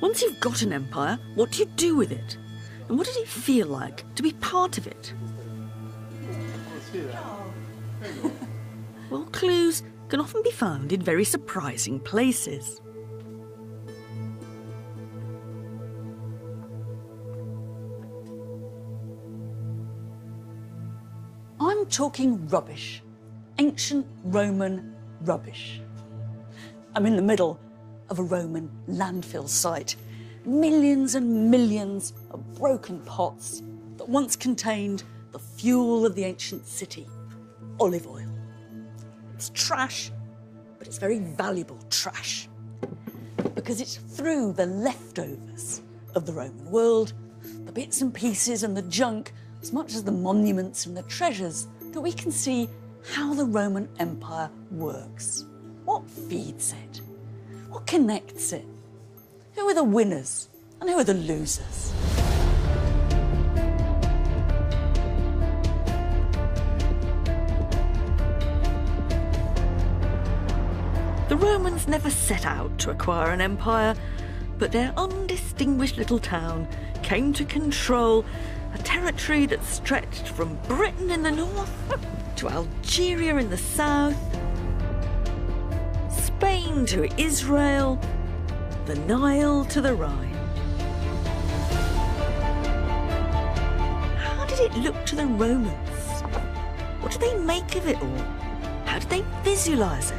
Once you've got an empire, what do you do with it? And what did it feel like to be part of it? Well, clues can often be found in very surprising places. I'm talking rubbish. Ancient Roman rubbish. I'm in the middle of a Roman landfill site. Millions and millions of broken pots that once contained the fuel of the ancient city, olive oil. It's trash, but it's very valuable trash because it's through the leftovers of the Roman world, the bits and pieces and the junk, as much as the monuments and the treasures, that we can see how the Roman Empire works. What feeds it? What connects it? Who are the winners and who are the losers? The Romans never set out to acquire an empire, but their undistinguished little town came to control a territory that stretched from Britain in the north to Algeria in the south, Spain to Israel, the Nile to the Rhine. How did it look to the Romans? What did they make of it all? How did they visualise it?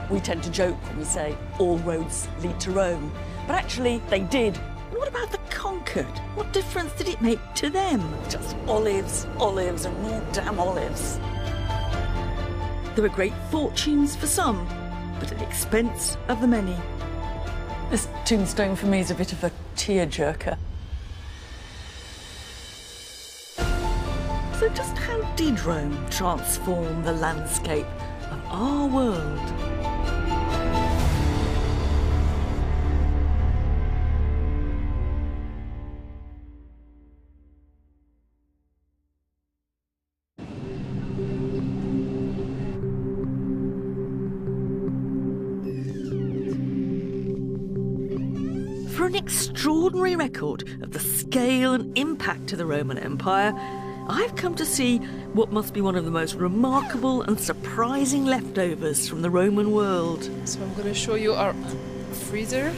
We tend to joke when we say all roads lead to Rome, but actually they did. And what about the conquered? What difference did it make to them? Just olives, olives and more damn olives. There were great fortunes for some, but at the expense of the many. This tombstone for me is a bit of a tearjerker. So just how did Rome transform the landscape of our world? For an extraordinary record of the scale and impact of the Roman Empire, I've come to see what must be one of the most remarkable and surprising leftovers from the Roman world. So I'm going to show you our freezer.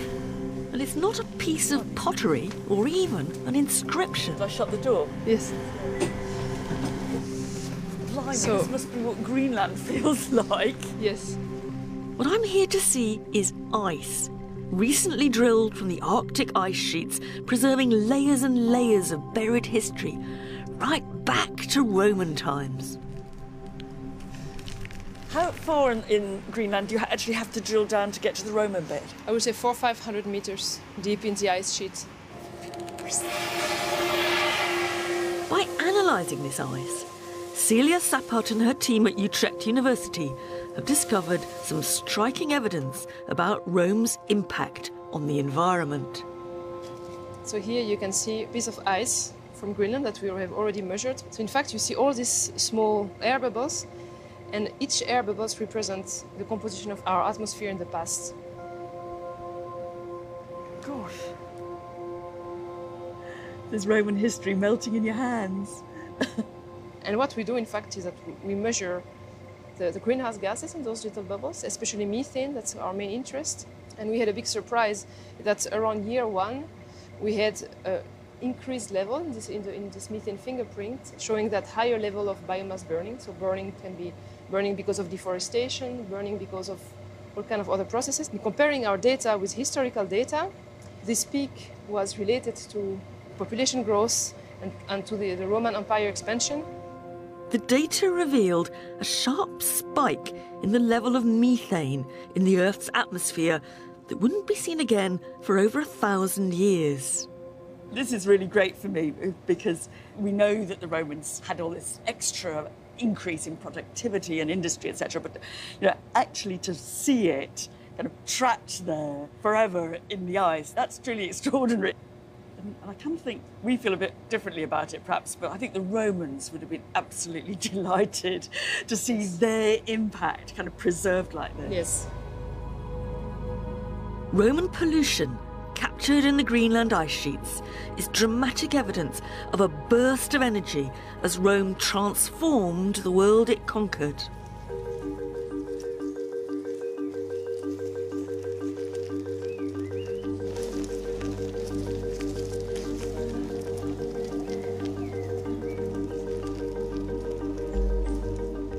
And it's not a piece of pottery or even an inscription. Did I shut the door? Yes. Blimey, So- this must be what Greenland feels like. Yes. What I'm here to see is ice, recently drilled from the Arctic ice sheets, preserving layers and layers of buried history, right back to Roman times. How far in Greenland do you actually have to drill down to get to the Roman bit? I would say 400-500 meters deep in the ice sheet. By analysing this ice, Celia Sappert and her team at Utrecht University have discovered some striking evidence about Rome's impact on the environment. So here you can see a piece of ice from Greenland that we have already measured. So in fact you see all these small air bubbles, and each air bubbles represents the composition of our atmosphere in the past. Gosh. There's Roman history melting in your hands. And what we do in fact is that we measure the greenhouse gases in those little bubbles, especially methane. That's our main interest. And we had a big surprise that around year one we had an increased level in this methane fingerprint, showing that higher level of biomass burning. So burning can be burning because of deforestation, burning because of all kind of other processes. And comparing our data with historical data, this peak was related to population growth and to the Roman Empire expansion. The data revealed a sharp spike in the level of methane in the Earth's atmosphere that wouldn't be seen again for over 1,000 years. This is really great for me because we know that the Romans had all this extra increase in productivity and industry, etc. But actually to see it kind of trapped there forever in the ice, that's truly extraordinary. And I kind of think we feel a bit differently about it, perhaps, but I think the Romans would have been absolutely delighted to see their impact kind of preserved like this. Yes. Roman pollution, captured in the Greenland ice sheets, is dramatic evidence of a burst of energy as Rome transformed the world it conquered.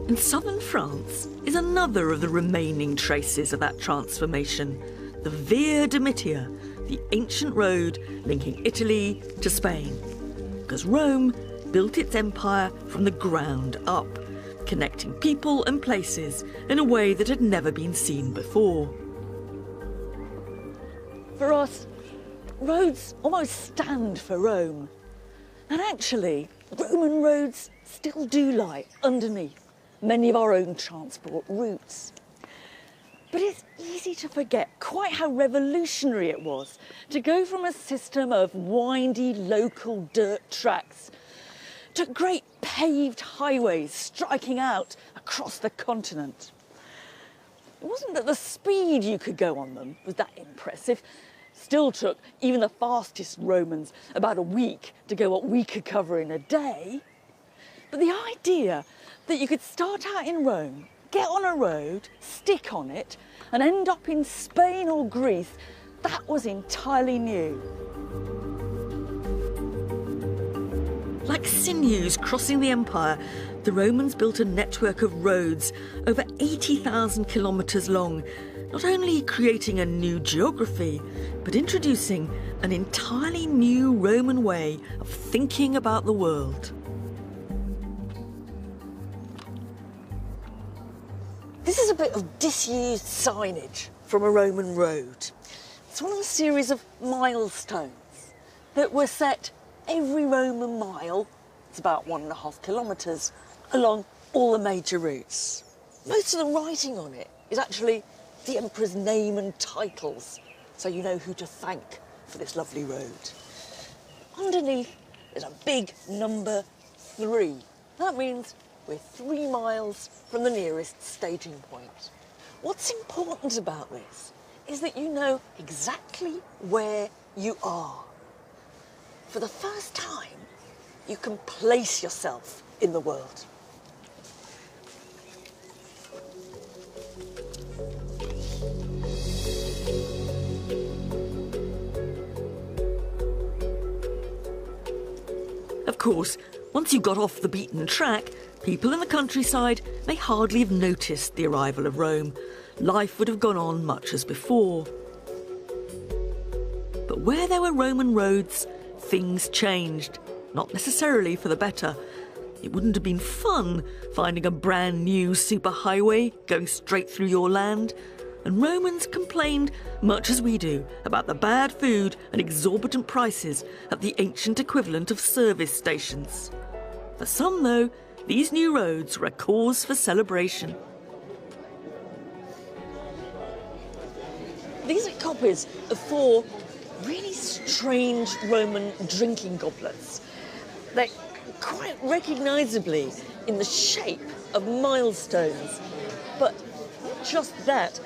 In southern France is another of the remaining traces of that transformation, the Via Domitia, the ancient road linking Italy to Spain. Because Rome built its empire from the ground up, connecting people and places in a way that had never been seen before. For us, roads almost stand for Rome. And actually, Roman roads still do lie underneath many of our own transport routes. But it's easy to forget quite how revolutionary it was to go from a system of windy local dirt tracks to great paved highways striking out across the continent. It wasn't that the speed you could go on them was that impressive. Still took even the fastest Romans about a week to go what we could cover in a day. But the idea that you could start out in Rome, get on a road, stick on it, and end up in Spain or Greece, that was entirely new. Like sinews crossing the empire, the Romans built a network of roads over 80,000 kilometres long, not only creating a new geography, but introducing an entirely new Roman way of thinking about the world. This is a bit of disused signage from a Roman road. It's one of a series of milestones that were set every Roman mile, it's about 1.5 kilometres, along all the major routes. Most of the writing on it is actually the emperor's name and titles, so you know who to thank for this lovely road. Underneath is a big number 3. That means we're 3 miles from the nearest staging point. What's important about this is that you know exactly where you are. For the first time, you can place yourself in the world. Of course, once you got off the beaten track, people in the countryside may hardly have noticed the arrival of Rome. Life would have gone on much as before. But where there were Roman roads, things changed, not necessarily for the better. It wouldn't have been fun finding a brand new superhighway going straight through your land. And Romans complained, much as we do, about the bad food and exorbitant prices at the ancient equivalent of service stations. For some, though, these new roads were a cause for celebration. These are copies of 4 really strange Roman drinking goblets. They're quite recognisably in the shape of milestones. But not just that,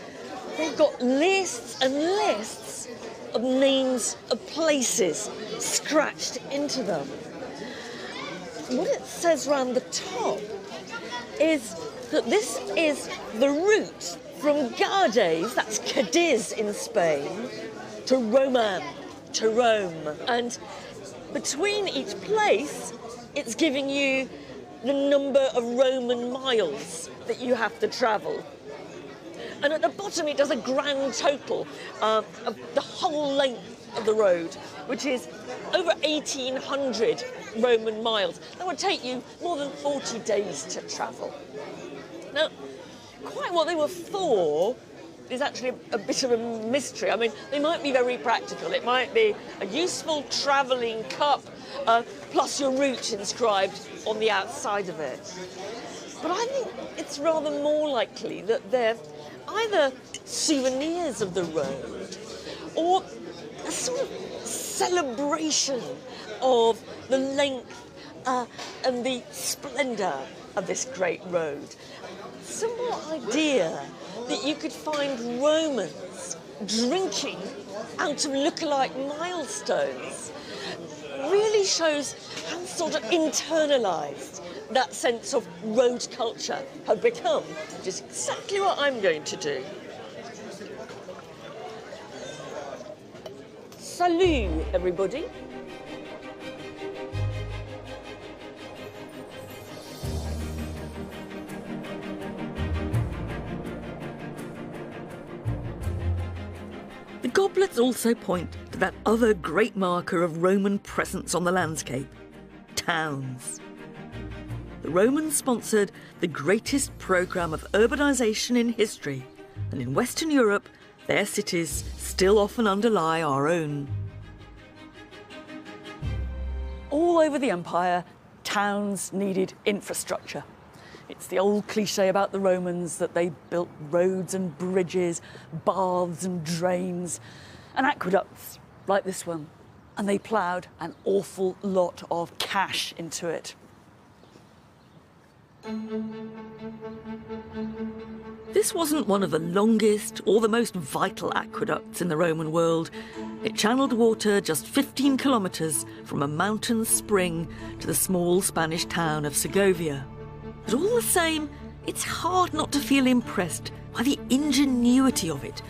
they've got lists and lists of names of places scratched into them. What it says round the top is that this is the route from Gades, that's Cadiz in Spain, to Roman, to Rome. And between each place, it's giving you the number of Roman miles that you have to travel. And at the bottom, it does a grand total of the whole length of the road, which is over 1,800 Roman miles. That would take you more than 40 days to travel. Now, quite what they were for is actually a bit of a mystery. I mean, they might be very practical. It might be a useful travelling cup, plus your route inscribed on the outside of it. But I think it's rather more likely that they're either souvenirs of the road or a sort of celebration of the length and the splendour of this great road. Simple idea that you could find Romans drinking out of lookalike milestones really shows how sort of internalised that sense of road culture had become, which is exactly what I'm going to do. Salut, everybody. The goblets also point to that other great marker of Roman presence on the landscape, towns. The Romans sponsored the greatest programme of urbanisation in history, and in Western Europe, their cities still often underlie our own. All over the empire, towns needed infrastructure. It's the old cliché about the Romans that they built roads and bridges, baths and drains, and aqueducts like this one. And they ploughed an awful lot of cash into it. This wasn't one of the longest or the most vital aqueducts in the Roman world. It channeled water just 15 kilometres from a mountain spring to the small Spanish town of Segovia. But all the same, it's hard not to feel impressed by the ingenuity of it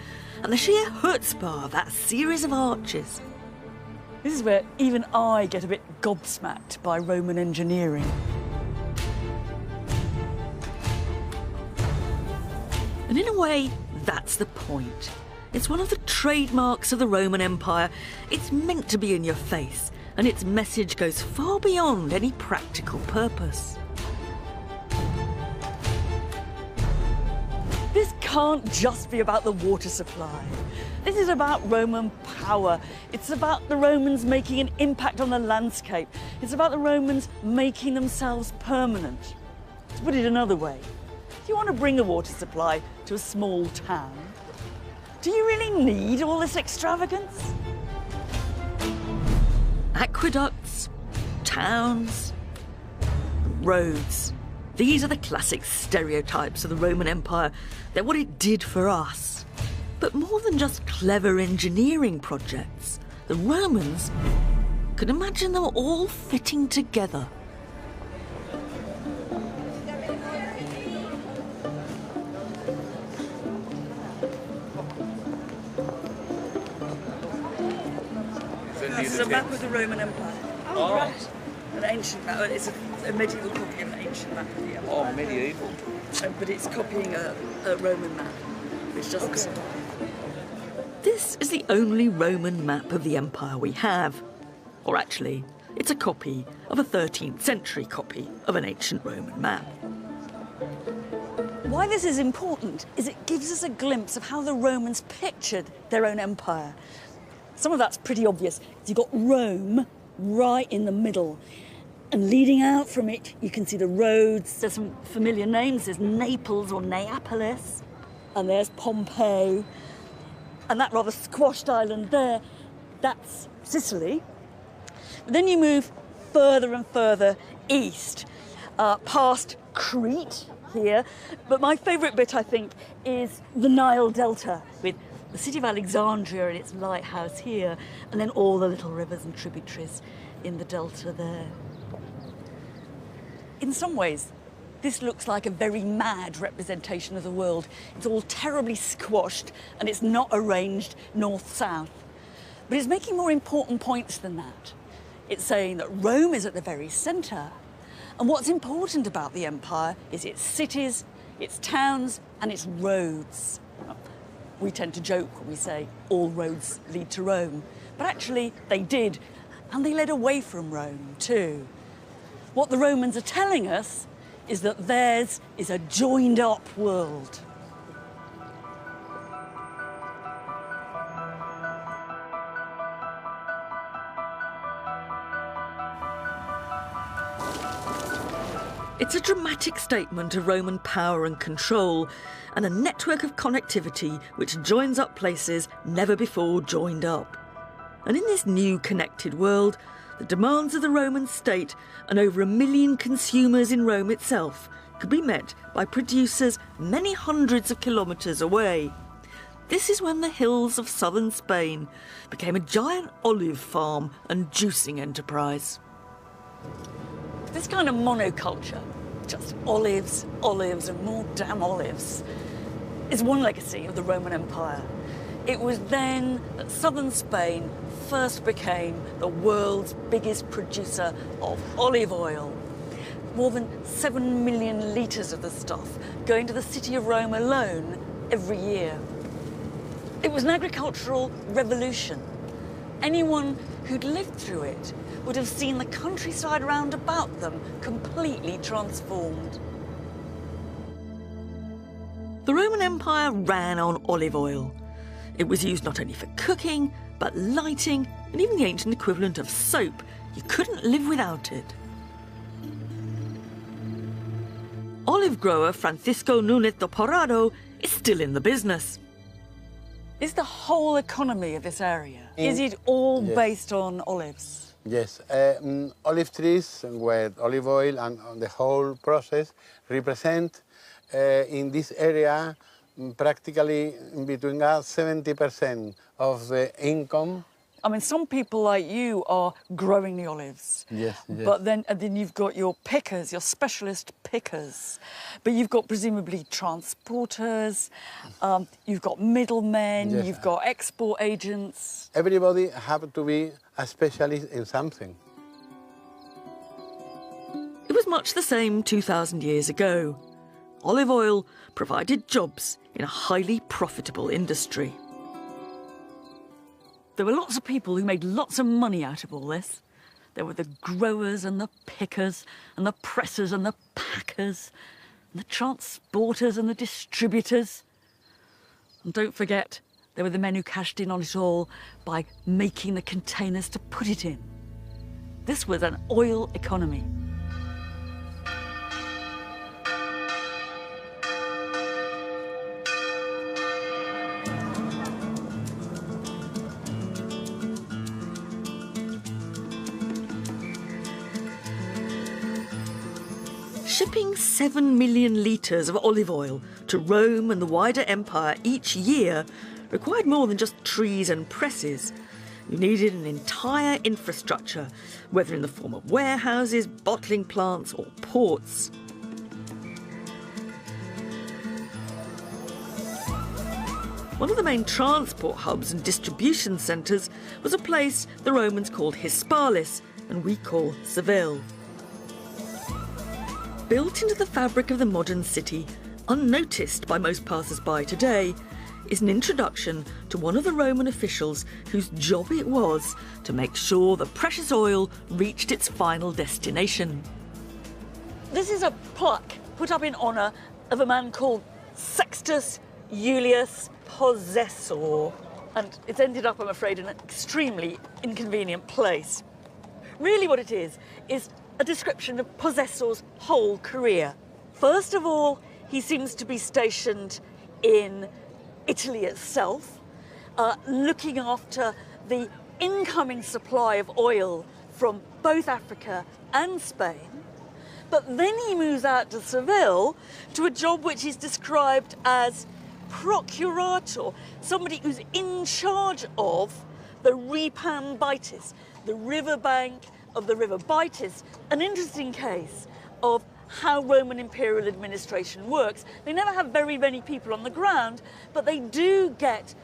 and the sheer chutzpah of that series of arches. This is where even I get a bit gobsmacked by Roman engineering. And in a way, that's the point. It's one of the trademarks of the Roman Empire. It's meant to be in your face, and its message goes far beyond any practical purpose. This can't just be about the water supply. This is about Roman power. It's about the Romans making an impact on the landscape. It's about the Romans making themselves permanent. To put it another way, if you want to bring a water supply to a small town, do you really need all this extravagance? Aqueducts, towns, roads. These are the classic stereotypes of the Roman Empire. They're what it did for us. But more than just clever engineering projects, the Romans could imagine them all fitting together. This is a map of the Roman Empire. Oh, Right. An ancient map. It's a medieval copy of an ancient map of the Empire. Oh, medieval. But it's copying a Roman map, which doesn't survive. This is the only Roman map of the empire we have. Or actually, it's a copy of a 13th century copy of an ancient Roman map. Why this is important is it gives us a glimpse of how the Romans pictured their own empire. Some of that's pretty obvious. You've got Rome right in the middle. And leading out from it, you can see the roads. There's some familiar names. There's Naples or Neapolis. And there's Pompeii. And that rather squashed island there, that's Sicily. But then you move further and further east, past Crete here. But my favourite bit, I think, is the Nile Delta, with the city of Alexandria and its lighthouse here, and then all the little rivers and tributaries in the delta there. In some ways, this looks like a very mad representation of the world. It's all terribly squashed and it's not arranged north-south. But it's making more important points than that. It's saying that Rome is at the very centre. And what's important about the empire is its cities, its towns and its roads. We tend to joke when we say all roads lead to Rome. But actually they did. And they led away from Rome too. What the Romans are telling us is that theirs is a joined-up world. It's a dramatic statement of Roman power and control, and a network of connectivity which joins up places never before joined up. And in this new connected world, the demands of the Roman state and over 1 million consumers in Rome itself could be met by producers many hundreds of kilometres away. This is when the hills of southern Spain became a giant olive farm and juicing enterprise. This kind of monoculture, just olives, olives and more damn olives, is one legacy of the Roman Empire. It was then that southern Spain first became the world's biggest producer of olive oil. More than 7 million litres of the stuff going to the city of Rome alone every year. It was an agricultural revolution. Anyone who'd lived through it would have seen the countryside round about them completely transformed. The Roman Empire ran on olive oil. It was used not only for cooking, but lighting, and even the ancient equivalent of soap. You couldn't live without it. Olive grower Francisco Núñez de Porrado is still in the business. Is the whole economy of this area, is it all based on olives? Yes, olive trees with olive oil and the whole process represent in this area practically between 70% of the income. I mean, some people like you are growing the olives. Yes, yes. But then you've got your pickers, your specialist pickers. But you've got presumably transporters, you've got middlemen, Yes. you've got export agents. Everybody have to be a specialist in something. It was much the same 2,000 years ago. Olive oil provided jobs in a highly profitable industry. There were lots of people who made lots of money out of all this. There were the growers and the pickers and the pressers and the packers and the transporters and the distributors. And don't forget, there were the men who cashed in on it all by making the containers to put it in. This was an oil economy. Shipping 7 million litres of olive oil to Rome and the wider empire each year required more than just trees and presses. You needed an entire infrastructure, whether in the form of warehouses, bottling plants or ports. One of the main transport hubs and distribution centres was a place the Romans called Hispalis, and we call Seville. Built into the fabric of the modern city, unnoticed by most passers-by today, is an introduction to one of the Roman officials whose job it was to make sure the precious oil reached its final destination. This is a plaque put up in honour of a man called Sextus Iulius Possessor. And it's ended up, I'm afraid, in an extremely inconvenient place. Really what it is a description of Possessor's whole career. First of all, he seems to be stationed in Italy itself, looking after the incoming supply of oil from both Africa and Spain. But then he moves out to Seville to a job which is described as procurator, somebody who's in charge of the Ripam Baitis, the riverbank of the River Baitis, an interesting case of how Roman imperial administration works. They never have very many people on the ground, but they do get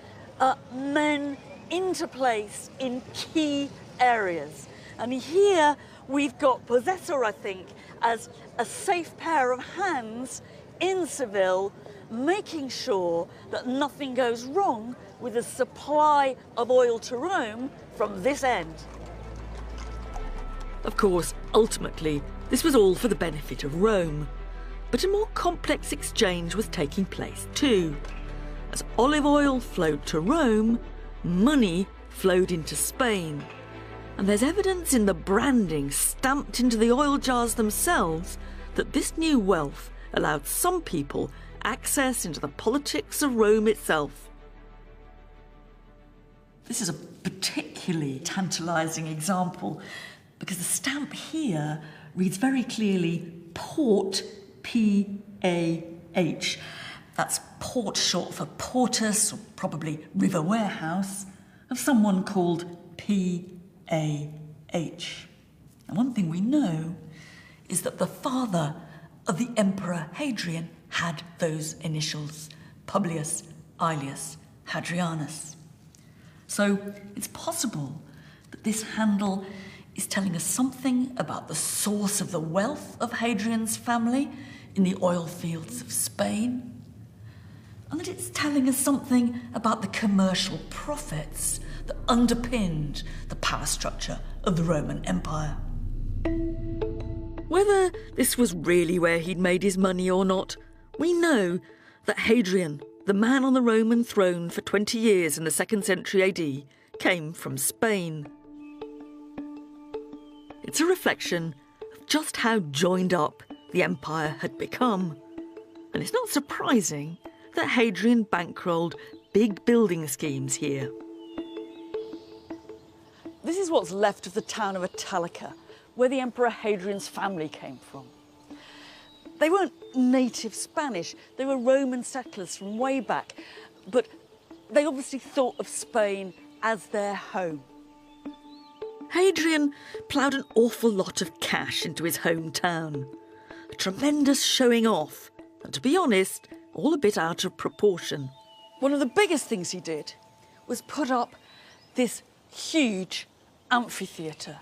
men into place in key areas. And here we've got Possessor, I think, as a safe pair of hands in Seville, making sure that nothing goes wrong with the supply of oil to Rome from this end. Of course, ultimately, this was all for the benefit of Rome. But a more complex exchange was taking place too. As olive oil flowed to Rome, money flowed into Spain. And there's evidence in the branding stamped into the oil jars themselves that this new wealth allowed some people access into the politics of Rome itself. This is a particularly tantalising example because the stamp here reads very clearly Port, P-A-H. That's port short for portus, or probably river warehouse, of someone called P.A.H. And one thing we know is that the father of the Emperor Hadrian had those initials, Publius Aelius Hadrianus. So it's possible that this handle is telling us something about the source of the wealth of Hadrian's family in the oil fields of Spain, and that it's telling us something about the commercial profits that underpinned the power structure of the Roman Empire. Whether this was really where he'd made his money or not, we know that Hadrian, the man on the Roman throne for 20 years in the 2nd century AD, came from Spain. It's a reflection of just how joined up the empire had become. And it's not surprising that Hadrian bankrolled big building schemes here. This is what's left of the town of Italica, where the Emperor Hadrian's family came from. They weren't native Spanish, they were Roman settlers from way back, but they obviously thought of Spain as their home. Hadrian ploughed an awful lot of cash into his hometown. A tremendous showing off, and to be honest, all a bit out of proportion. One of the biggest things he did was put up this huge amphitheatre.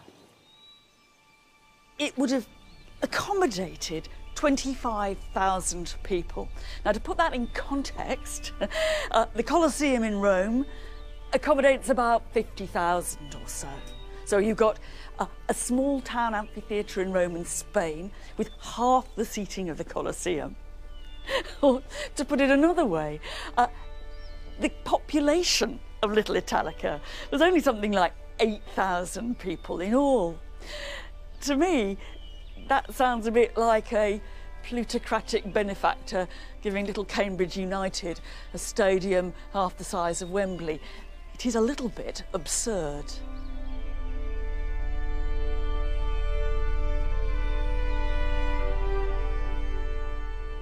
It would have accommodated 25,000 people. Now, to put that in context, the Colosseum in Rome accommodates about 50,000 or so. So you've got a small town amphitheatre in Roman Spain with half the seating of the Colosseum. Or, to put it another way, the population of Little Italica was only something like 8,000 people in all. To me, that sounds a bit like a plutocratic benefactor giving little Cambridge United a stadium half the size of Wembley. It is a little bit absurd.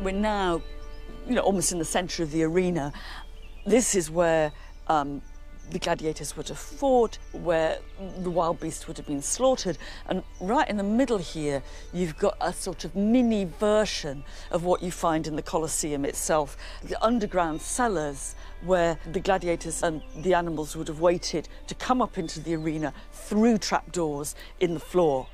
We're now, almost in the centre of the arena. This is where the gladiators would have fought, where the wild beasts would have been slaughtered. And right in the middle here, you've got a sort of mini version of what you find in the Colosseum itself. The underground cellars where the gladiators and the animals would have waited to come up into the arena through trapdoors in the floor.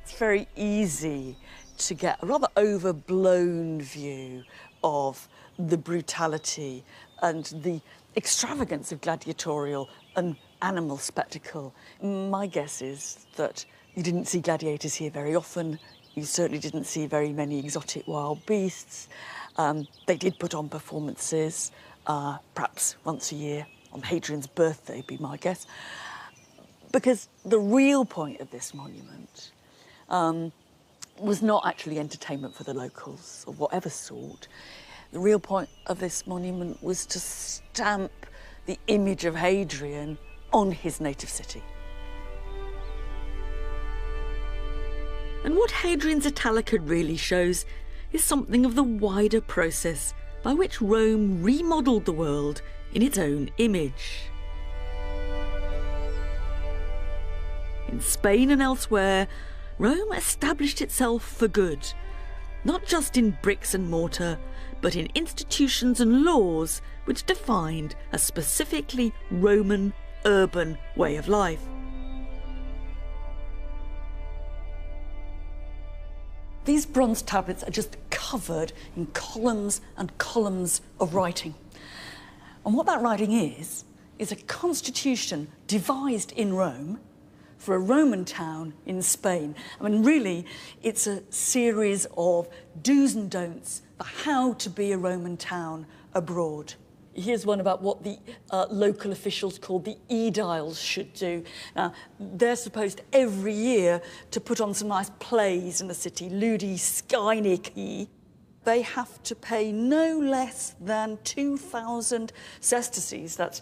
It's very easy to get a rather overblown view of the brutality and the extravagance of gladiatorial and animal spectacle. My guess is that you didn't see gladiators here very often. You certainly didn't see very many exotic wild beasts. They did put on performances, perhaps once a year, on Hadrian's birthday, be my guess. Because the real point of this monument was not actually entertainment for the locals of whatever sort. The real point of this monument was to stamp the image of Hadrian on his native city. And what Hadrian's Italica really shows is something of the wider process by which Rome remodelled the world in its own image. In Spain and elsewhere, Rome established itself for good, not just in bricks and mortar, but in institutions and laws which defined a specifically Roman urban way of life. These bronze tablets are just covered in columns and columns of writing. And what that writing is a constitution devised in Rome for a Roman town in Spain. I mean, really, it's a series of do's and don'ts for how to be a Roman town abroad. Here's one about what the local officials called the aediles should do. Now, they're supposed every year to put on some nice plays in the city, ludi skyniki. They have to pay no less than 2,000 sesterces, that's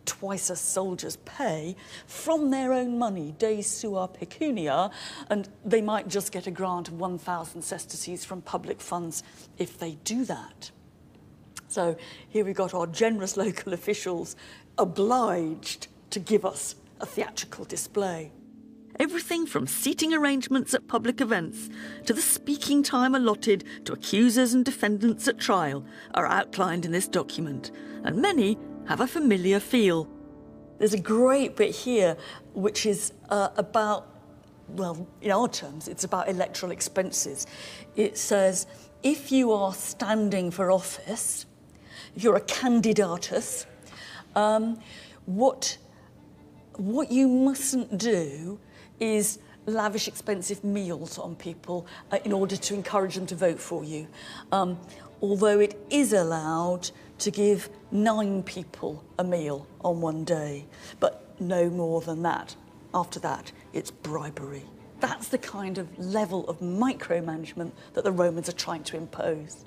twice a soldier's pay, from their own money, de sua pecunia, and they might just get a grant of 1,000 sesterces from public funds if they do that. So here we got our generous local officials obliged to give us a theatrical display. Everything from seating arrangements at public events to the speaking time allotted to accusers and defendants at trial are outlined in this document, and many have a familiar feel. There's a great bit here which is about, well, in our terms, it's about electoral expenses. It says, if you are standing for office, if you're a candidatus, what you mustn't do is lavish expensive meals on people in order to encourage them to vote for you. Although it is allowed to give 9 people a meal on one day, but no more than that. After that, it's bribery. That's the kind of level of micromanagement that the Romans are trying to impose.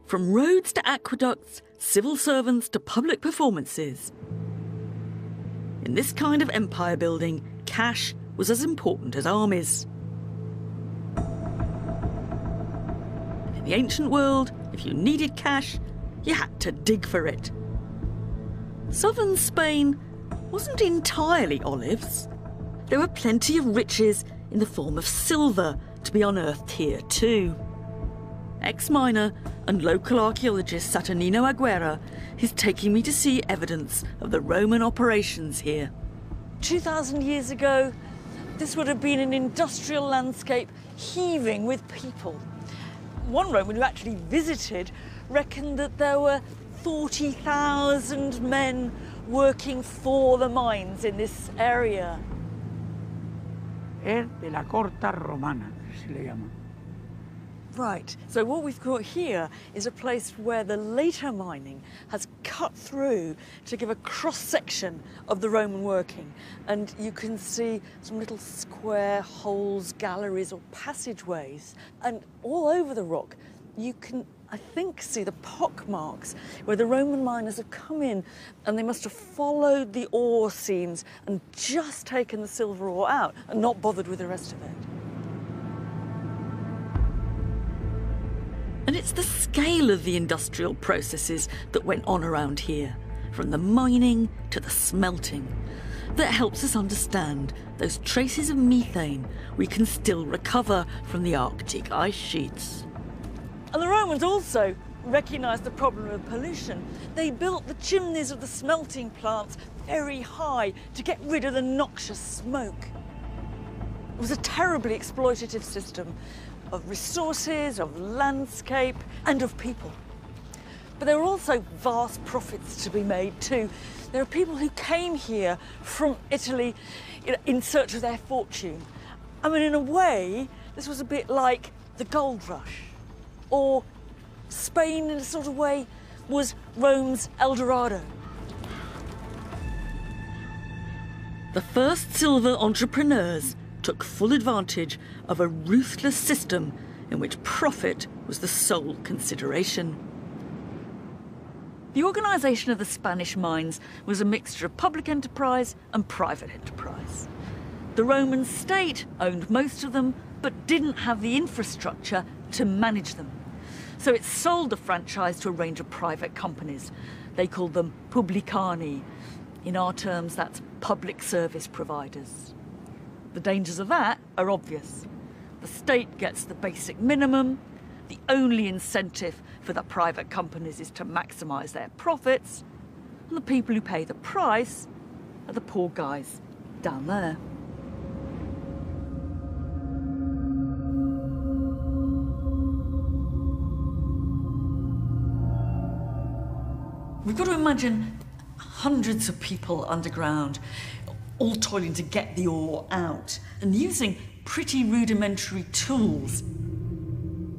From roads to aqueducts, civil servants to public performances. In this kind of empire building, cash was as important as armies. In the ancient world, if you needed cash, you had to dig for it. Southern Spain wasn't entirely olives. There were plenty of riches in the form of silver to be unearthed here too. Ex-miner and local archaeologist Saturnino Aguera is taking me to see evidence of the Roman operations here. 2,000 years ago, this would have been an industrial landscape heaving with people. One Roman who actually visited reckoned that there were 40,000 men working for the mines in this area. Es de la corta romana, se le llama. Right, so what we've got here is a place where the later mining has cut through to give a cross-section of the Roman working. And you can see some little square holes, galleries or passageways. And all over the rock, you can, I think, see the pock marks where the Roman miners have come in and they must have followed the ore seams and just taken the silver ore out and not bothered with the rest of it. And it's the scale of the industrial processes that went on around here, from the mining to the smelting, that helps us understand those traces of methane we can still recover from the Arctic ice sheets. And the Romans also recognised the problem of pollution. They built the chimneys of the smelting plants very high to get rid of the noxious smoke. It was a terribly exploitative system of resources, of landscape, and of people. But there were also vast profits to be made too. There are people who came here from Italy in search of their fortune. I mean, in a way, this was a bit like the gold rush. Or Spain, in a sort of way, was Rome's El Dorado. The first silver entrepreneurs took full advantage of a ruthless system in which profit was the sole consideration. The organisation of the Spanish mines was a mixture of public enterprise and private enterprise. The Roman state owned most of them, but didn't have the infrastructure to manage them. So it sold the franchise to a range of private companies. They called them publicani. In our terms, that's public service providers. The dangers of that are obvious. The state gets the basic minimum. The only incentive for the private companies is to maximise their profits. And the people who pay the price are the poor guys down there. We've got to imagine hundreds of people underground, all toiling to get the ore out and using pretty rudimentary tools.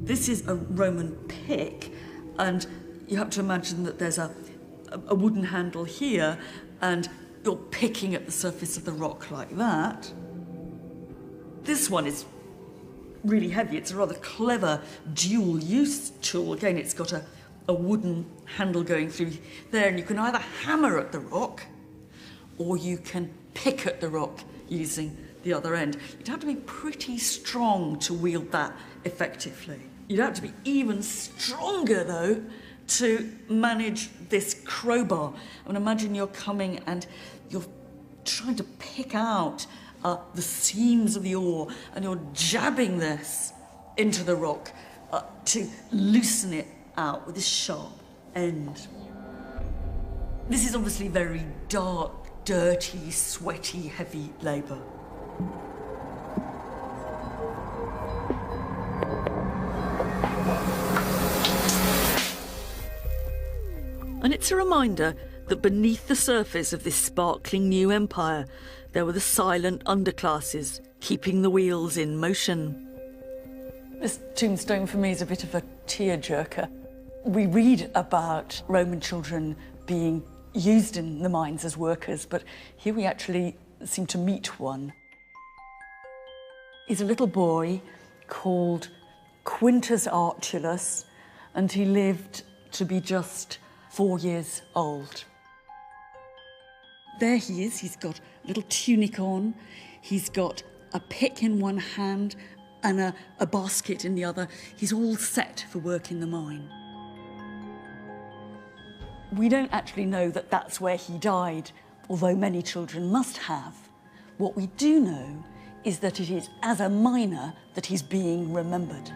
This is a Roman pick, and you have to imagine that there's a wooden handle here, and you're picking at the surface of the rock like that. This one is really heavy. It's a rather clever dual-use tool. Again, it's got a wooden handle going through there, and you can either hammer at the rock or you can pick at the rock using the other end. You'd have to be pretty strong to wield that effectively. You'd have to be even stronger, though, to manage this crowbar. I mean, imagine you're coming and you're trying to pick out the seams of the ore, and you're jabbing this into the rock to loosen it out with this sharp end. This is obviously very dark, dirty, sweaty, heavy labour. And it's a reminder that beneath the surface of this sparkling new empire, there were the silent underclasses keeping the wheels in motion. This tombstone for me is a bit of a tearjerker. We read about Roman children being used in the mines as workers, but here we actually seem to meet one. He's a little boy called Quintus Archulus, and he lived to be just 4 years old. There he is, he's got a little tunic on, he's got a pick in one hand and a basket in the other. He's all set for work in the mine. We don't actually know that that's where he died, although many children must have. What we do know is that it is as a miner that he's being remembered.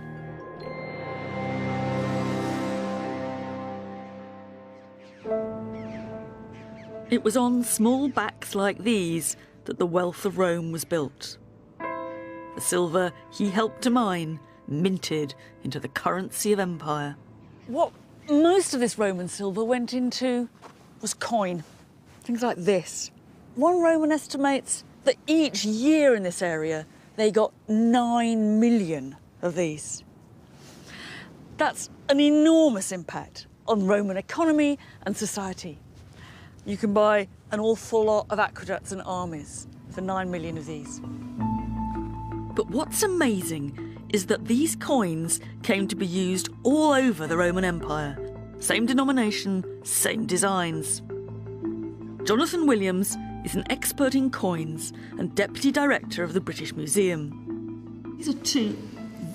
It was on small backs like these that the wealth of Rome was built. The silver he helped to mine minted into the currency of empire. What most of this Roman silver went into was coin, things like this. One Roman estimates that each year in this area they got 9 million of these. That's an enormous impact on Roman economy and society. You can buy an awful lot of aqueducts and armies for 9 million of these. But what's amazing is that these coins came to be used all over the Roman Empire. Same denomination, same designs. Jonathan Williams is an expert in coins and deputy director of the British Museum. These are two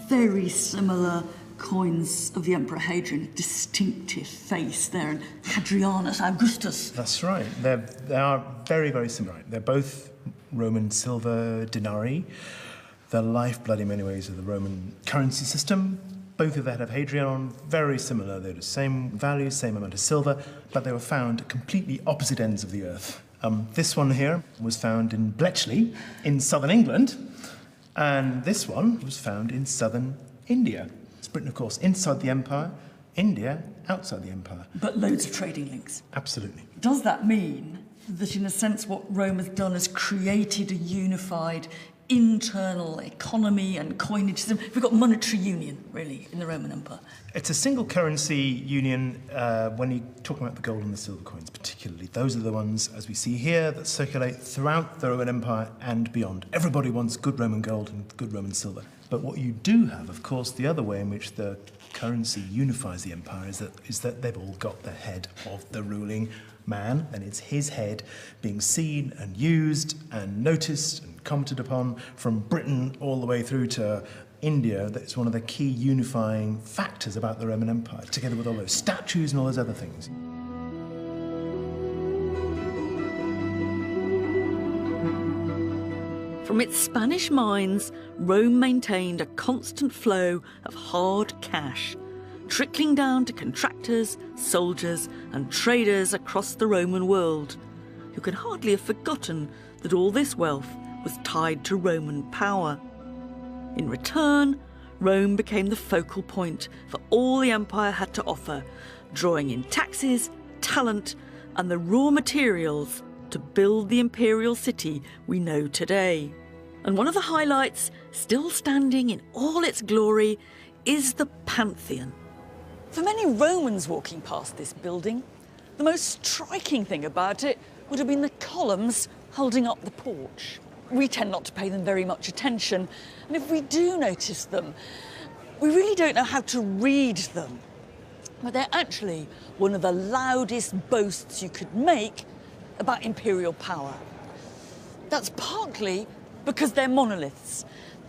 very similar coins of the Emperor Hadrian, distinctive face there, and Hadrianus Augustus. That's right. They are very, very similar. They're both Roman silver denarii, the lifeblood in many ways of the Roman currency system. Both of that have Hadrian on, very similar. They're the same value, same amount of silver, but they were found at completely opposite ends of the earth. This one here was found in Bletchley in southern England, and this one was found in southern India. Britain, of course, inside the empire, India, outside the empire. But loads of trading links. Absolutely. Does that mean that, in a sense, what Rome has done is created a unified internal economy and coinage system? We've got monetary union, really, in the Roman Empire. It's a single currency union when you're talking about the gold and the silver coins particularly. Those are the ones, as we see here, that circulate throughout the Roman Empire and beyond. Everybody wants good Roman gold and good Roman silver. But what you do have, of course, the other way in which the currency unifies the empire is that they've all got the head of the ruling man, and it's his head being seen and used and noticed and commented upon from Britain all the way through to India. That's one of the key unifying factors about the Roman Empire, together with all those statues and all those other things. From its Spanish mines, Rome maintained a constant flow of hard cash, trickling down to contractors, soldiers and traders across the Roman world, who can hardly have forgotten that all this wealth was tied to Roman power. In return, Rome became the focal point for all the empire had to offer, drawing in taxes, talent and the raw materials to build the imperial city we know today. And one of the highlights, still standing in all its glory, is the Pantheon. For many Romans walking past this building, the most striking thing about it would have been the columns holding up the porch. We tend not to pay them very much attention, and if we do notice them, we really don't know how to read them. But they're actually one of the loudest boasts you could make about imperial power. That's partly because they're monoliths.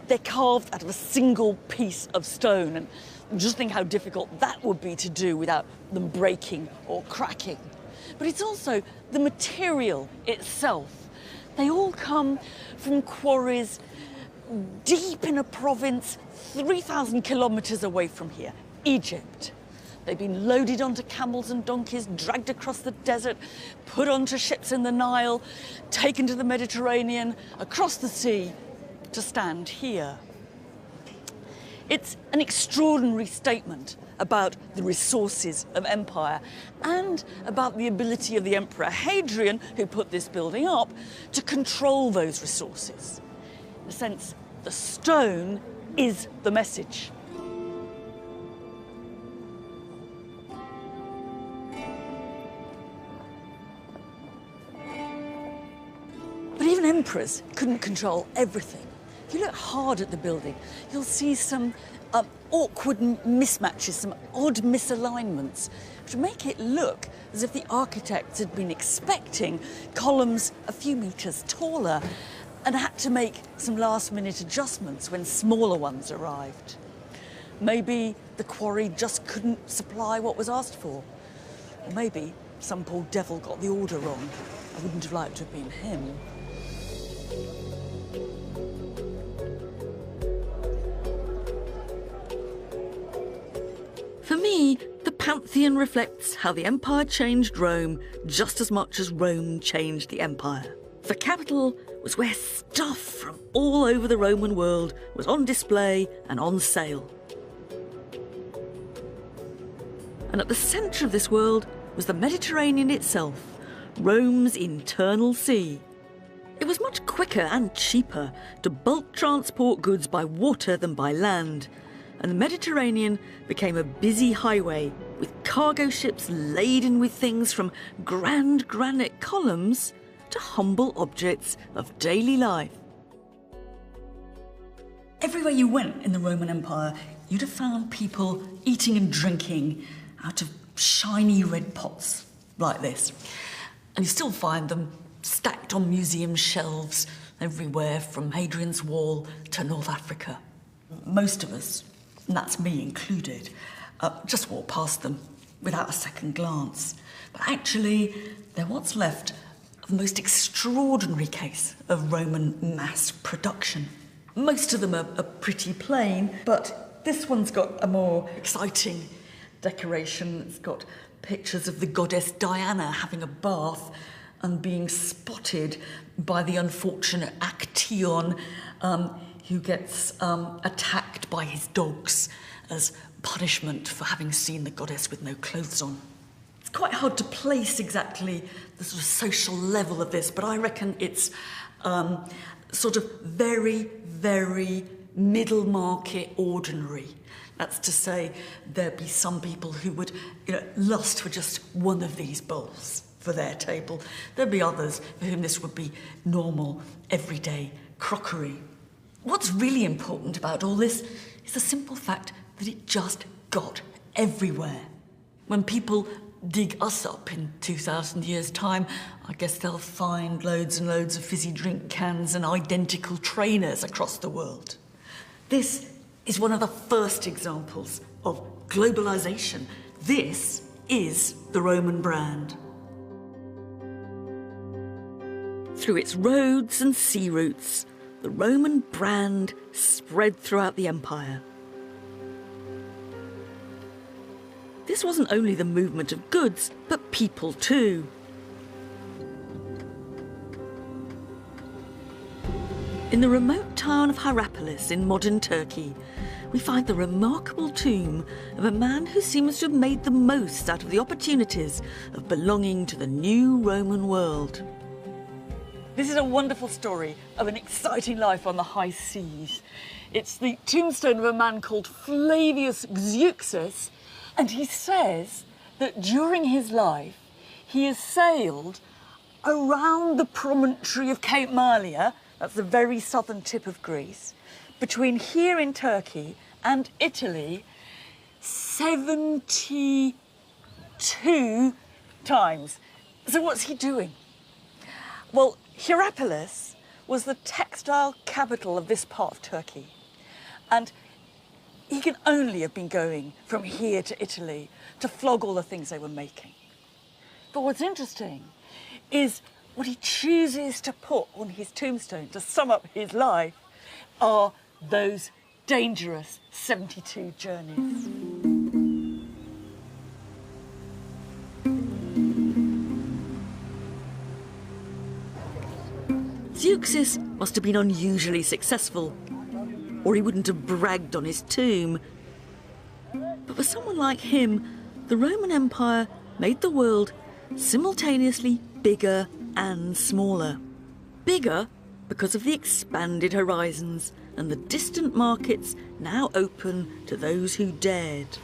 They're carved out of a single piece of stone, and Just think how difficult that would be to do without them breaking or cracking. But it's also the material itself. They all come from quarries deep in a province 3,000 kilometres away from here, Egypt. They've been loaded onto camels and donkeys, dragged across the desert, put onto ships in the Nile, taken to the Mediterranean, across the sea, to stand here. It's an extraordinary statement about the resources of empire and about the ability of the Emperor Hadrian, who put this building up, to control those resources. In a sense, the stone is the message. But even emperors couldn't control everything. If you look hard at the building, you'll see some awkward mismatches, some odd misalignments, which make it look as if the architects had been expecting columns a few metres taller and had to make some last-minute adjustments when smaller ones arrived. Maybe the quarry just couldn't supply what was asked for. Or maybe some poor devil got the order wrong. I wouldn't have liked to have been him. For me, the Pantheon reflects how the empire changed Rome just as much as Rome changed the empire. The capital was where stuff from all over the Roman world was on display and on sale. And at the centre of this world was the Mediterranean itself, Rome's internal sea. It was much quicker and cheaper to bulk transport goods by water than by land, and the Mediterranean became a busy highway with cargo ships laden with things from grand granite columns to humble objects of daily life. Everywhere you went in the Roman Empire, you'd have found people eating and drinking out of shiny red pots like this. And you still find them stacked on museum shelves everywhere from Hadrian's Wall to North Africa. Most of us, and that's me included, just walk past them without a second glance. But actually, they're what's left of the most extraordinary case of Roman mass production. Most of them are pretty plain, but this one's got a more exciting decoration. It's got pictures of the goddess Diana having a bath and being spotted by the unfortunate Actaeon, who gets attacked by his dogs as punishment for having seen the goddess with no clothes on. It's quite hard to place exactly the sort of social level of this, but I reckon it's sort of very, very middle market ordinary. That's to say, there'd be some people who would, lust for just one of these bowls for their table. There'd be others for whom this would be normal, everyday crockery. What's really important about all this is the simple fact that it just got everywhere. When people dig us up in 2,000 years' time, I guess they'll find loads and loads of fizzy drink cans and identical trainers across the world. This is one of the first examples of globalisation. This is the Roman brand. Through its roads and sea routes, the Roman brand spread throughout the empire. This wasn't only the movement of goods, but people too. In the remote town of Hercules in modern Turkey, we find the remarkable tomb of a man who seems to have made the most out of the opportunities of belonging to the new Roman world. This is a wonderful story of an exciting life on the high seas. It's the tombstone of a man called Flavius Xeuxus, and he says that during his life he has sailed around the promontory of Cape Malia, that's the very southern tip of Greece, between here in Turkey and Italy 72 times. So what's he doing? Well, Hercules was the textile capital of this part of Turkey. And he can only have been going from here to Italy to flog all the things they were making. But what's interesting is what he chooses to put on his tombstone to sum up his life are those dangerous 72 journeys. Zeuxis must have been unusually successful, or he wouldn't have bragged on his tomb. But for someone like him, the Roman Empire made the world simultaneously bigger and smaller. Bigger because of the expanded horizons and the distant markets now open to those who dared.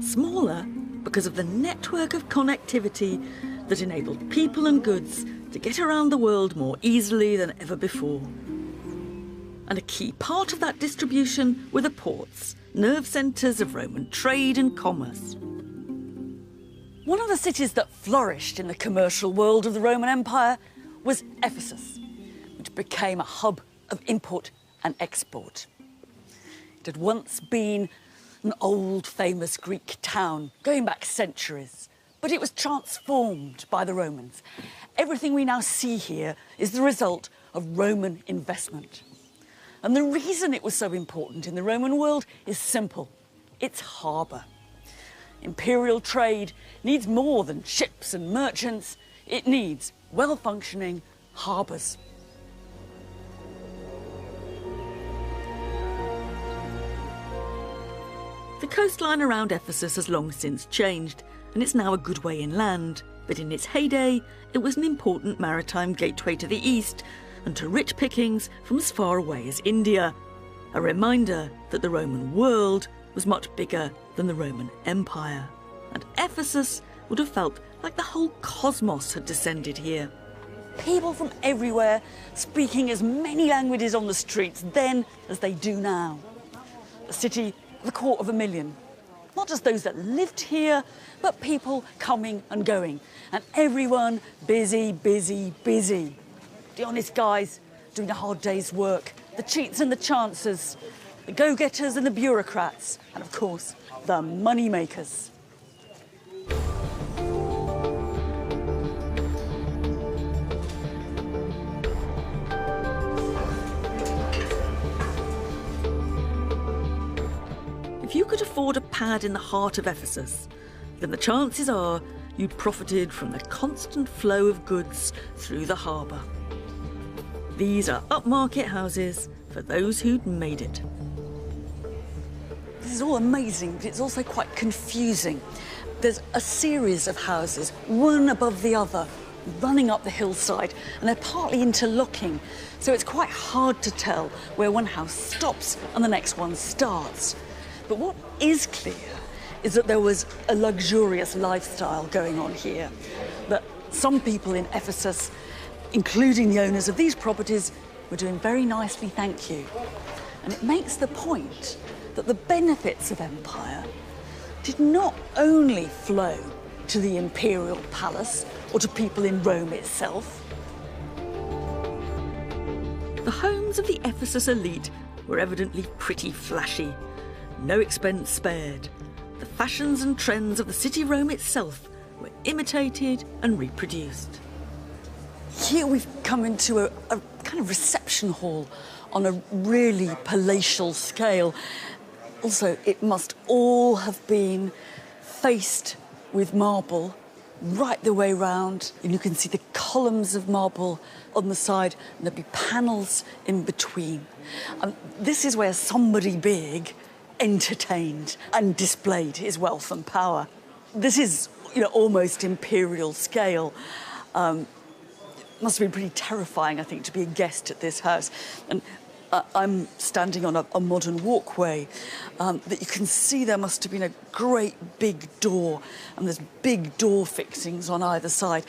Smaller because of the network of connectivity that enabled people and goods to get around the world more easily than ever before. And a key part of that distribution were the ports, nerve centres of Roman trade and commerce. One of the cities that flourished in the commercial world of the Roman Empire was Ephesus, which became a hub of import and export. It had once been an old, famous Greek town, going back centuries, but it was transformed by the Romans. Everything we now see here is the result of Roman investment. And the reason it was so important in the Roman world is simple. It's harbour. Imperial trade needs more than ships and merchants. It needs well-functioning harbours. The coastline around Ephesus has long since changed, and it's now a good way inland. But in its heyday, it was an important maritime gateway to the east and to rich pickings from as far away as India. A reminder that the Roman world was much bigger than the Roman Empire. And Ephesus would have felt like the whole cosmos had descended here. People from everywhere speaking as many languages on the streets then as they do now. A city of 250,000. Not just those that lived here, but people coming and going. And everyone busy, busy, busy. The honest guys doing a hard day's work, the cheats and the chancers, the go-getters and the bureaucrats, and of course, the money makers. If you could afford a pad in the heart of Ephesus, then the chances are you'd profited from the constant flow of goods through the harbour. These are upmarket houses for those who'd made it. This is all amazing, but it's also quite confusing. There's a series of houses, one above the other, running up the hillside, and they're partly interlocking, so it's quite hard to tell where one house stops and the next one starts. But what is clear is that there was a luxurious lifestyle going on here, that some people in Ephesus, including the owners of these properties, were doing very nicely, thank you. And it makes the point that the benefits of empire did not only flow to the imperial palace or to people in Rome itself. The homes of the Ephesus elite were evidently pretty flashy. No expense spared. The fashions and trends of the city Rome itself were imitated and reproduced. Here we've come into a kind of reception hall on a really palatial scale. Also, it must all have been faced with marble right the way round, and you can see the columns of marble on the side, and there'll be panels in between. This is where somebody big entertained and displayed his wealth and power. This is, almost imperial scale. Must have been pretty terrifying, I think, to be a guest at this house. And I'm standing on a modern walkway that you can see there must have been a great big door, and there's big door fixings on either side.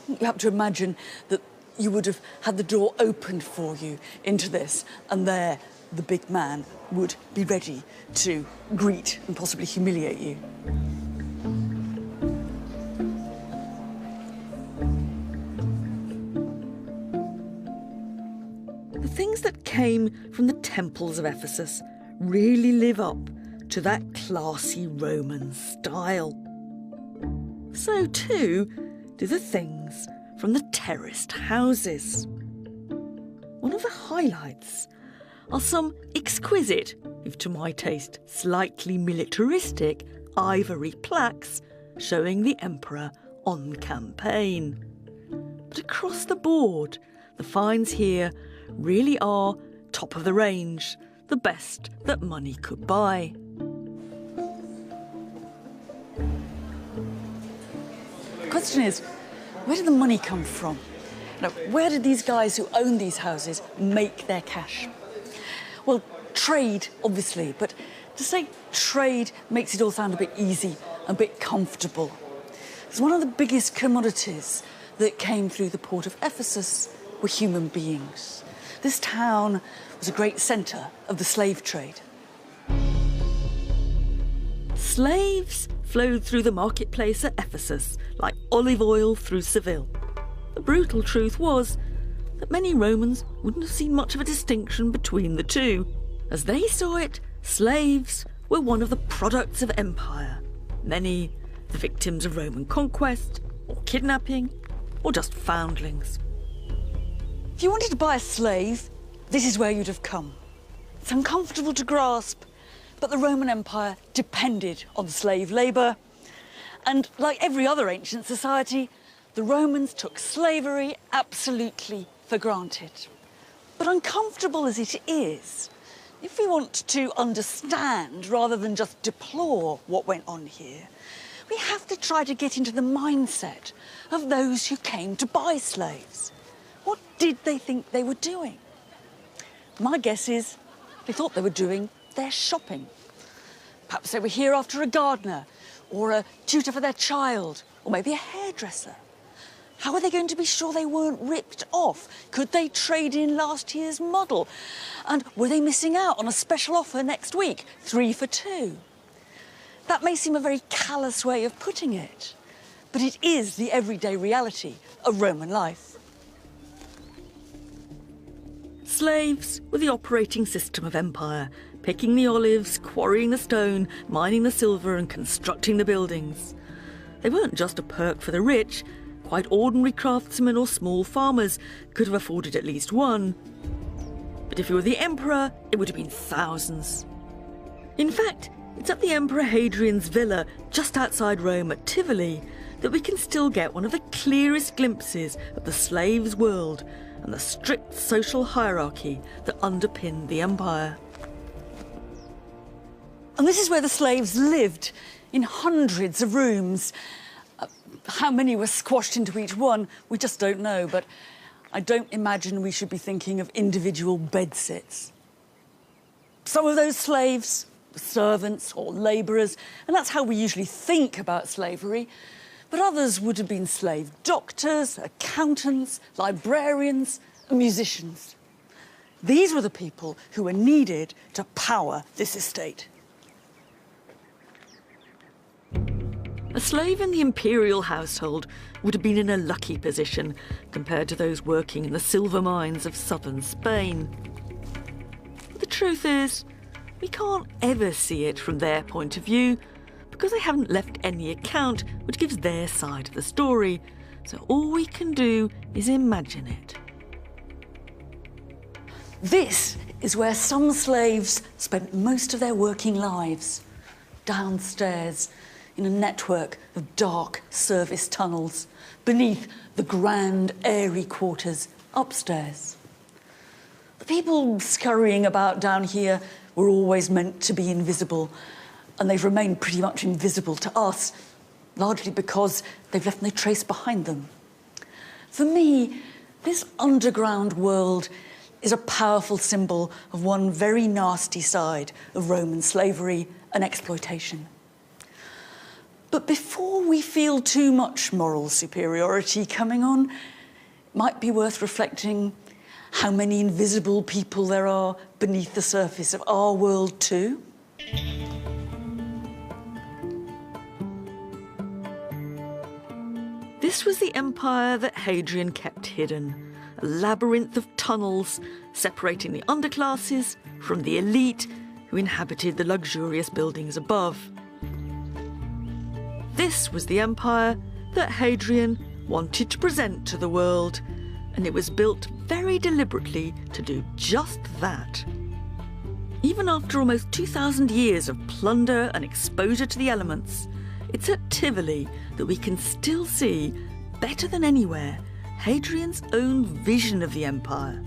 You have to imagine that you would have had the door opened for you into this, and there the big man would be ready to greet and possibly humiliate you. The things that came from the temples of Ephesus really live up to that classy Roman style. So too do the things from the terraced houses. One of the highlights are some exquisite, if to my taste slightly militaristic, ivory plaques showing the emperor on campaign. But across the board, the finds here really are top of the range, the best that money could buy. The question is, where did the money come from? Now, where did these guys who own these houses make their cash? Well, trade, obviously, but to say trade makes it all sound a bit easy, a bit comfortable. It's one of the biggest commodities that came through the port of Ephesus were human beings. This town was a great centre of the slave trade. Slaves flowed through the marketplace at Ephesus like olive oil through Seville. The brutal truth was that many Romans wouldn't have seen much of a distinction between the two. As they saw it, slaves were one of the products of empire. Many the victims of Roman conquest, or kidnapping, or just foundlings. If you wanted to buy a slave, this is where you'd have come. It's uncomfortable to grasp, but the Roman Empire depended on slave labour. And like every other ancient society, the Romans took slavery absolutely for granted. But uncomfortable as it is, if we want to understand rather than just deplore what went on here, we have to try to get into the mindset of those who came to buy slaves. What did they think they were doing? My guess is they thought they were doing their shopping. Perhaps they were here after a gardener, or a tutor for their child, or maybe a hairdresser. How are they going to be sure they weren't ripped off? Could they trade in last year's model? And were they missing out on a special offer next week, 3 for 2? That may seem a very callous way of putting it, but it is the everyday reality of Roman life. Slaves were the operating system of empire, picking the olives, quarrying the stone, mining the silver and constructing the buildings. They weren't just a perk for the rich. Quite ordinary craftsmen or small farmers could have afforded at least one. But if you were the emperor, it would have been thousands. In fact, it's at the Emperor Hadrian's villa just outside Rome at Tivoli that we can still get one of the clearest glimpses of the slave's world and the strict social hierarchy that underpinned the empire. And this is where the slaves lived, in hundreds of rooms. How many were squashed into each one, we just don't know, but I don't imagine we should be thinking of individual bedsits. Some of those slaves were servants or labourers, and that's how we usually think about slavery. But others would have been slave doctors, accountants, librarians, and musicians. These were the people who were needed to power this estate. A slave in the imperial household would have been in a lucky position compared to those working in the silver mines of southern Spain. But the truth is, we can't ever see it from their point of view because they haven't left any account which gives their side of the story, so all we can do is imagine it. This is where some slaves spent most of their working lives, downstairs, in a network of dark service tunnels, beneath the grand, airy quarters upstairs. The people scurrying about down here were always meant to be invisible, and they've remained pretty much invisible to us, largely because they've left no trace behind them. For me, this underground world is a powerful symbol of one very nasty side of Roman slavery and exploitation. But before we feel too much moral superiority coming on, it might be worth reflecting how many invisible people there are beneath the surface of our world too. This was the empire that Hadrian kept hidden, a labyrinth of tunnels separating the underclasses from the elite who inhabited the luxurious buildings above. This was the empire that Hadrian wanted to present to the world, and it was built very deliberately to do just that. Even after almost 2,000 years of plunder and exposure to the elements, it's at Tivoli that we can still see, better than anywhere, Hadrian's own vision of the empire,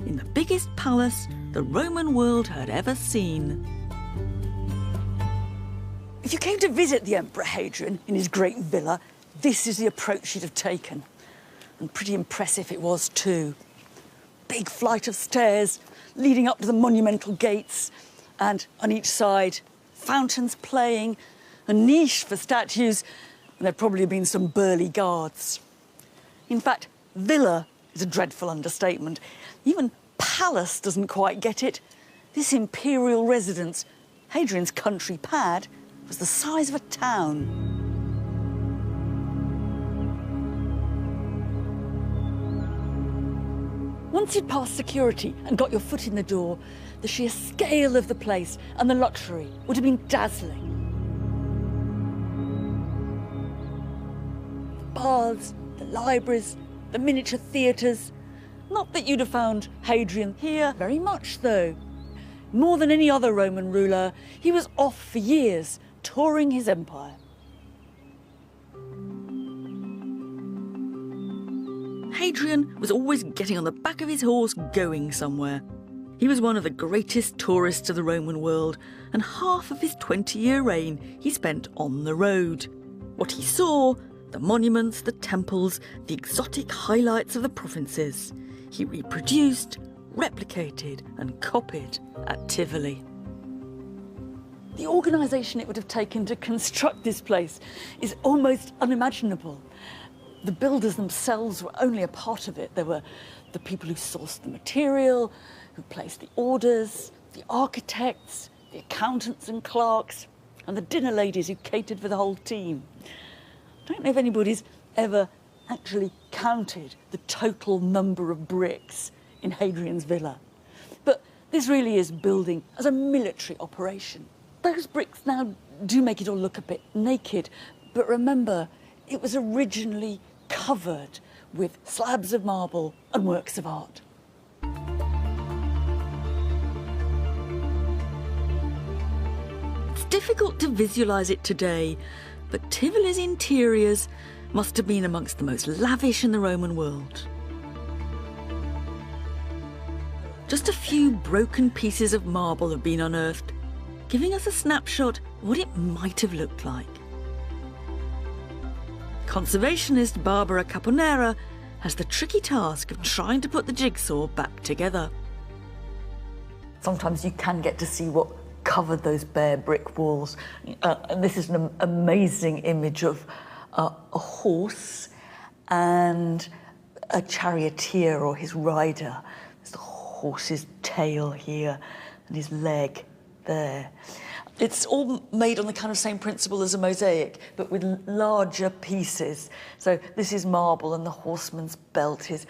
in the biggest palace the Roman world had ever seen. If you came to visit the Emperor Hadrian in his great villa, this is the approach you'd have taken. And pretty impressive it was too. Big flight of stairs leading up to the monumental gates, and on each side, fountains playing, a niche for statues, and there'd probably been some burly guards. In fact, villa is a dreadful understatement. Even palace doesn't quite get it. This imperial residence, Hadrian's country pad, was the size of a town. Once you'd passed security and got your foot in the door, the sheer scale of the place and the luxury would have been dazzling. The baths, the libraries, the miniature theatres. Not that you'd have found Hadrian here very much, though. More than any other Roman ruler, he was off for years, touring his empire. Hadrian was always getting on the back of his horse going somewhere. He was one of the greatest tourists of the Roman world, and half of his 20-year reign he spent on the road. What he saw, the monuments, the temples, the exotic highlights of the provinces, he reproduced, replicated and copied at Tivoli. The organisation it would have taken to construct this place is almost unimaginable. The builders themselves were only a part of it. There were the people who sourced the material, who placed the orders, the architects, the accountants and clerks, and the dinner ladies who catered for the whole team. I don't know if anybody's ever actually counted the total number of bricks in Hadrian's villa. But this really is building as a military operation. Those bricks now do make it all look a bit naked, but remember, it was originally covered with slabs of marble and works of art. It's difficult to visualise it today, but Tivoli's interiors must have been amongst the most lavish in the Roman world. Just a few broken pieces of marble have been unearthed, giving us a snapshot of what it might have looked like. Conservationist Barbara Caponera has the tricky task of trying to put the jigsaw back together. Sometimes you can get to see what covered those bare brick walls. And this is an amazing image of a horse and a charioteer or his rider. There's the horse's tail here and his leg there. It's all made on the kind of same principle as a mosaic, but with larger pieces. So this is marble, and the horseman's belt is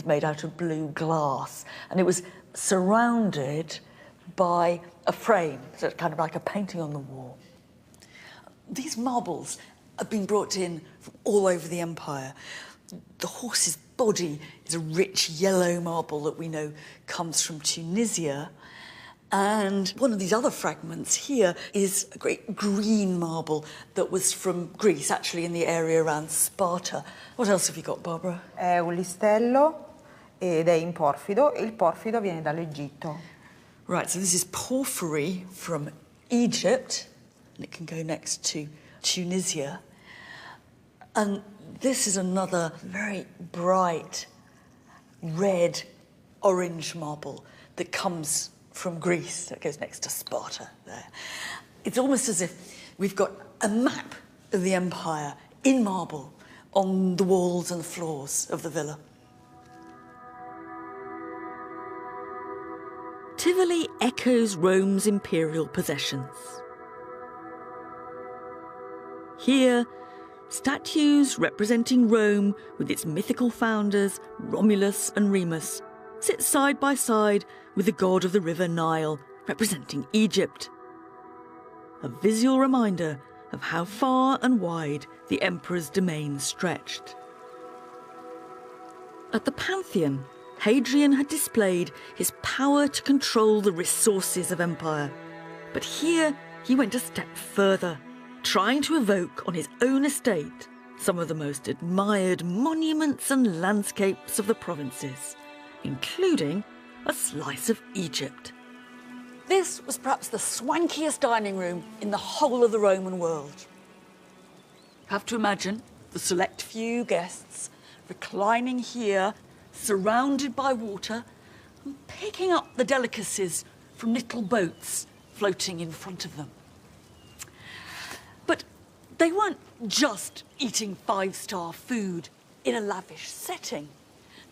made out of blue glass. And it was surrounded by a frame, so it's kind of like a painting on the wall. These marbles have been brought in from all over the empire. The horse's body is a rich yellow marble that we know comes from Tunisia. And one of these other fragments here is a great green marble that was from Greece, actually in the area around Sparta. What else have you got, Barbara? È un listello ed è in porfido, e il porfido viene dall'Egitto. Right, so this is porphyry from Egypt, and it can go next to Tunisia. And this is another very bright red orange marble that comes from Greece, that goes next to Sparta there. It's almost as if we've got a map of the empire in marble on the walls and the floors of the villa. Tivoli echoes Rome's imperial possessions. Here, statues representing Rome with its mythical founders, Romulus and Remus, sit side by side with the god of the river Nile, representing Egypt. A visual reminder of how far and wide the emperor's domain stretched. At the Pantheon, Hadrian had displayed his power to control the resources of empire. But here he went a step further, trying to evoke on his own estate some of the most admired monuments and landscapes of the provinces, including a slice of Egypt. This was perhaps the swankiest dining room in the whole of the Roman world. Have to imagine the select few guests reclining here, surrounded by water, and picking up the delicacies from little boats floating in front of them. But they weren't just eating five-star food in a lavish setting.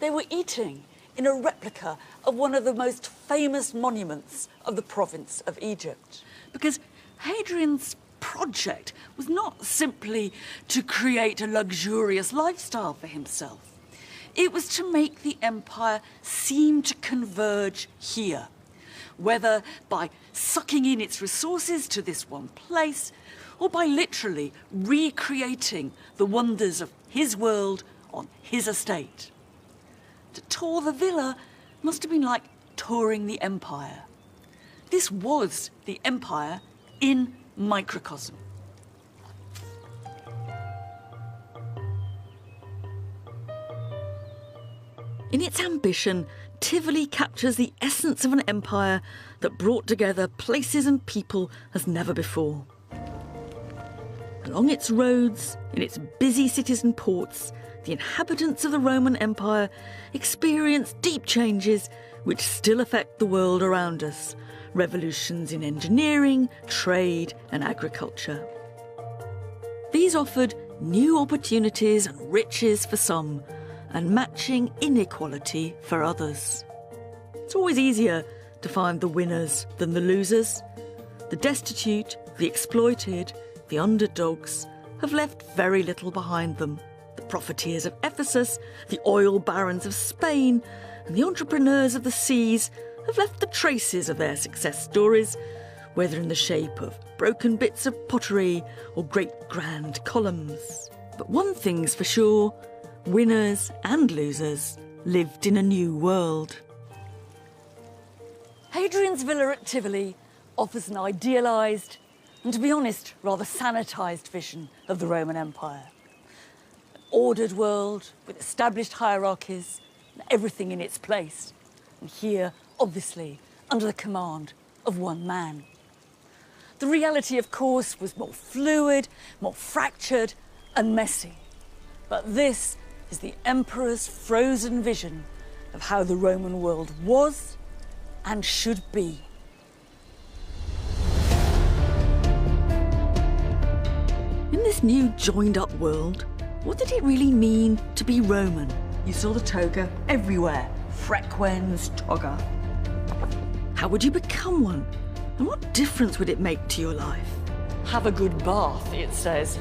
They were eating in a replica of one of the most famous monuments of the province of Egypt. Because Hadrian's project was not simply to create a luxurious lifestyle for himself. It was to make the empire seem to converge here, whether by sucking in its resources to this one place, or by literally recreating the wonders of his world on his estate. To tour the villa must have been like touring the empire. This was the empire in microcosm. In its ambition, Tivoli captures the essence of an empire that brought together places and people as never before. Along its roads, in its busy cities and ports, the inhabitants of the Roman Empire experience deep changes which still affect the world around us. Revolutions in engineering, trade and agriculture. These offered new opportunities and riches for some, and matching inequality for others. It's always easier to find the winners than the losers. The destitute, the exploited, the underdogs have left very little behind them. The profiteers of Ephesus, the oil barons of Spain, and the entrepreneurs of the seas have left the traces of their success stories, whether in the shape of broken bits of pottery or great grand columns. But one thing's for sure, winners and losers lived in a new world. Hadrian's villa at Tivoli offers an idealised and, to be honest, rather sanitised vision of the Roman Empire. An ordered world with established hierarchies and everything in its place. And here, obviously, under the command of one man. The reality, of course, was more fluid, more fractured and messy. But this is the emperor's frozen vision of how the Roman world was and should be. In this new joined-up world, what did it really mean to be Roman? You saw the toga everywhere. Frequens, toga. How would you become one? And what difference would it make to your life? Have a good bath, it says.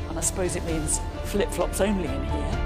And I suppose it means flip-flops only in here.